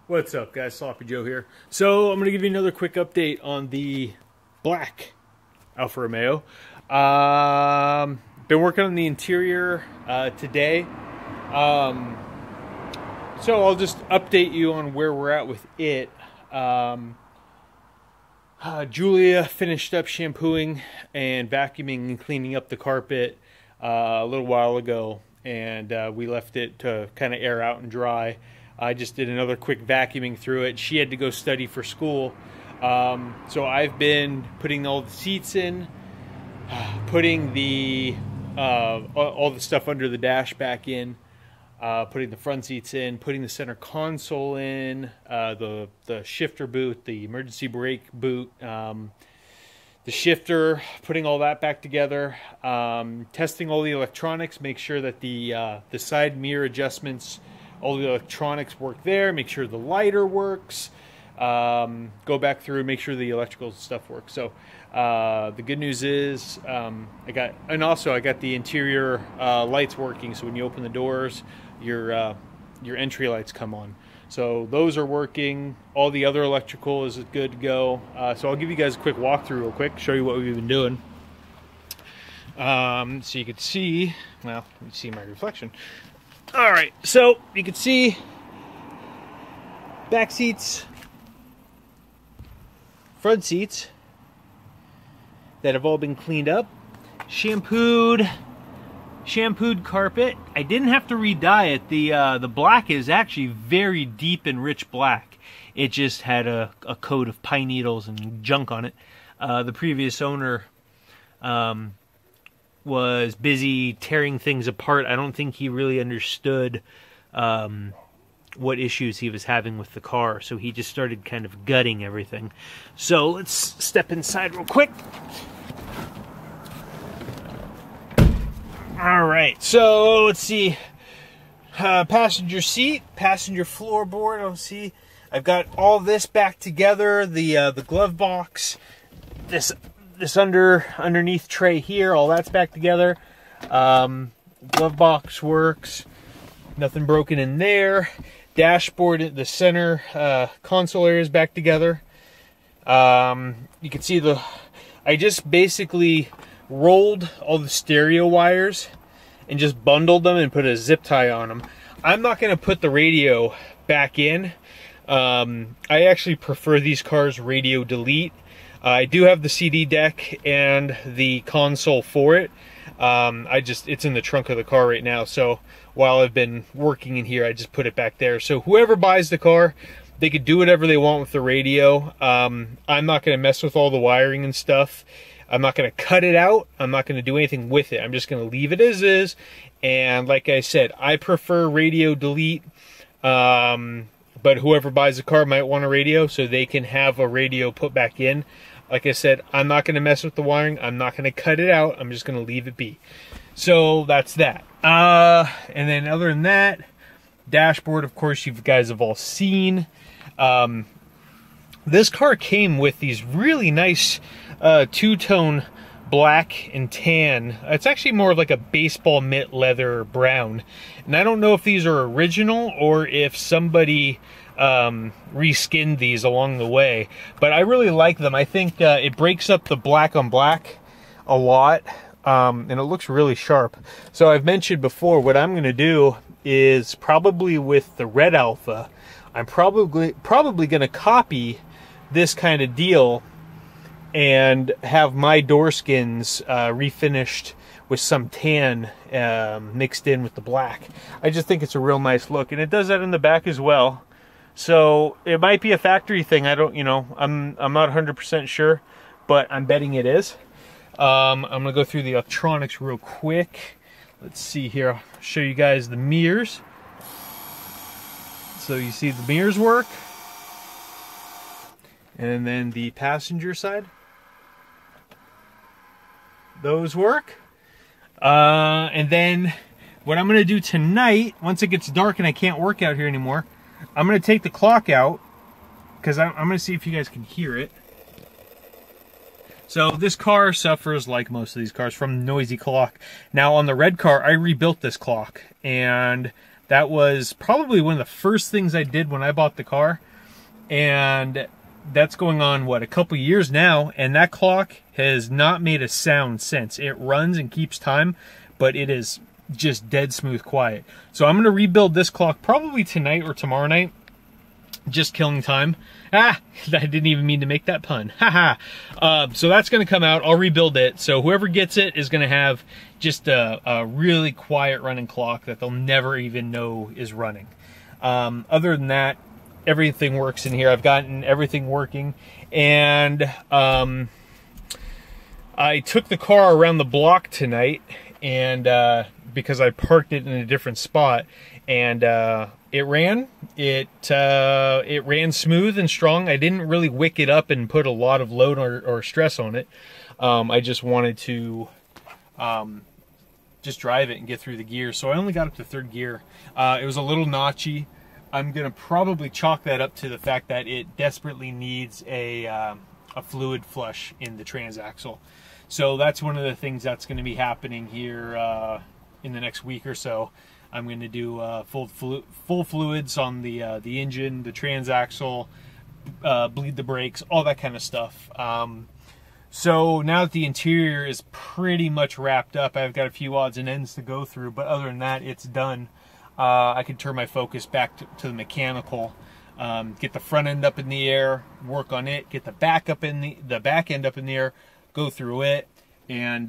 What's up, guys? Sloppy Joe here. So I'm going to give you another quick update on the black Alfa Romeo. Been working on the interior today. So I'll just update you on where we're at with it. Julia finished up shampooing and vacuuming and cleaning up the carpet a little while ago, and we left it to kind of air out and dry. I just did another quick vacuuming through it. She had to go study for school, so I've been putting all the seats in, putting the all the stuff under the dash back in, putting the front seats in, putting the center console in, the shifter boot, the emergency brake boot, the shifter, putting all that back together, testing all the electronics, make sure that the side mirror adjustments, all the electronics work there, make sure the lighter works, go back through, make sure the electrical stuff works. So the good news is I got the interior lights working, so when you open the doors, your entry lights come on. So those are working. All the other electrical is good to go. So I'll give you guys a quick walkthrough real quick, show you what we've been doing. So you can see, well, let me see my reflection. All right, so you can see back seats, front seats that have all been cleaned up, shampooed carpet. I didn't have to re-dye it. The black is actually very deep and rich black. It just had a coat of pine needles and junk on it. The previous owner was busy tearing things apart. I don't think he really understood what issues he was having with the car, so he just started kind of gutting everything. So let's step inside real quick. All right, so let's see. Passenger seat, passenger floorboard. Let's see. I've got all this back together. The glove box, this underneath tray here, all that's back together. Glove box works. Nothing broken in there. Dashboard, the center console area is back together. You can see I just basically rolled all the stereo wires and just bundled them and put a zip tie on them. I'm not going to put the radio back in. I actually prefer these cars radio delete. I do have the CD deck and the console for it. It's in the trunk of the car right now, so while I've been working in here, I just put it back there. So whoever buys the car, they could do whatever they want with the radio. I'm not going to mess with all the wiring and stuff. I'm not going to cut it out. I'm not going to do anything with it. I'm just going to leave it as is. And like I said, I prefer radio delete. But whoever buys the car might want a radio, so they can have a radio put back in. Like I said, I'm not going to mess with the wiring. I'm not going to cut it out. I'm just going to leave it be. So that's that. And then other than that, dashboard, of course, you guys have all seen. This car came with these really nice two-tone black and tan. It's actually more of like a baseball mitt leather brown. And I don't know if these are original or if somebody reskinned these along the way, but I really like them. I think it breaks up the black on black a lot, and it looks really sharp. So I've mentioned before, what I'm going to do is probably with the red Alfa, I'm probably going to copy this kind of deal and have my door skins refinished with some tan mixed in with the black. I just think it's a real nice look, and it does that in the back as well. So it might be a factory thing. I don't, I'm not 100% sure, but I'm betting it is. I'm gonna go through the electronics real quick. Let's see here. I'll show you guys the mirrors. So you see the mirrors work, and then the passenger side, those work. And then what I'm gonna do tonight, once it gets dark and I can't work out here anymore, I'm going to take the clock out, because I'm going to see if you guys can hear it. So this car suffers, like most of these cars, from noisy clock. Now on the red car, I rebuilt this clock, and That was probably one of the first things I did when I bought the car. And that's going on, what, a couple years now, and that clock has not made a sound since. It runs and keeps time, but it is just dead smooth quiet. So I'm going to rebuild this clock probably tonight or tomorrow night. Just killing time. I didn't even mean to make that pun. So that's going to come out. I'll rebuild it. So whoever gets it is going to have just a really quiet running clock that they'll never even know is running. Other than that, everything works in here. I've gotten everything working. And I took the car around the block tonight, and because I parked it in a different spot, and it ran smooth and strong. I didn't really wick it up and put a lot of load or stress on it. I just wanted to just drive it and get through the gears. So I only got up to 3rd gear. It was a little notchy. I'm gonna probably chalk that up to the fact that it desperately needs a fluid flush in the transaxle. So that's one of the things that's going to be happening here in the next week or so. I'm going to do full fluids on the engine, the transaxle, bleed the brakes, all that kind of stuff. So now that the interior is pretty much wrapped up, I've got a few odds and ends to go through, but other than that, it's done. I can turn my focus back to the mechanical, get the front end up in the air, work on it, get the back end up in the air, go through it, and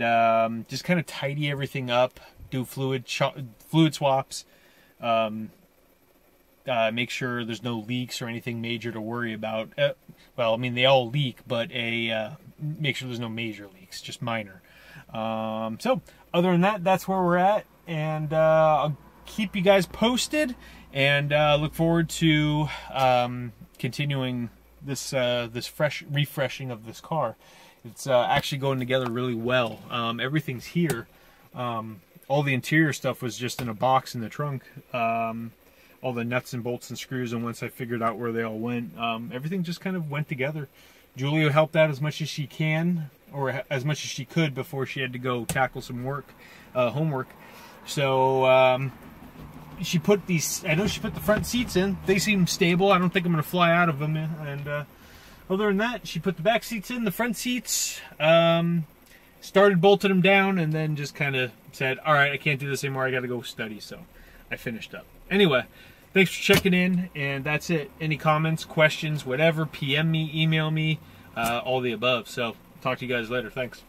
just kind of tidy everything up. Do fluid swaps, make sure there's no leaks or anything major to worry about. Well, I mean, they all leak, but make sure there's no major leaks, just minor. So other than that, that's where we're at, and I'll keep you guys posted, and look forward to continuing this refreshing of this car. It's actually going together really well. Everything's here. All the interior stuff was just in a box in the trunk. All the nuts and bolts and screws, and once I figured out where they all went, everything just kind of went together. Julia helped out as much as she can, or as much as she could, before she had to go tackle some homework. So she put these, I know she put the front seats in. They seem stable. I don't think I'm going to fly out of them. And other than that, she put the back seats in, the front seats, started bolting them down, and then just kind of said, all right, I can't do this anymore. I got to go study. So I finished up. Anyway, thanks for checking in, and that's it. Any comments, questions, whatever, PM me, email me, all the above. So talk to you guys later. Thanks.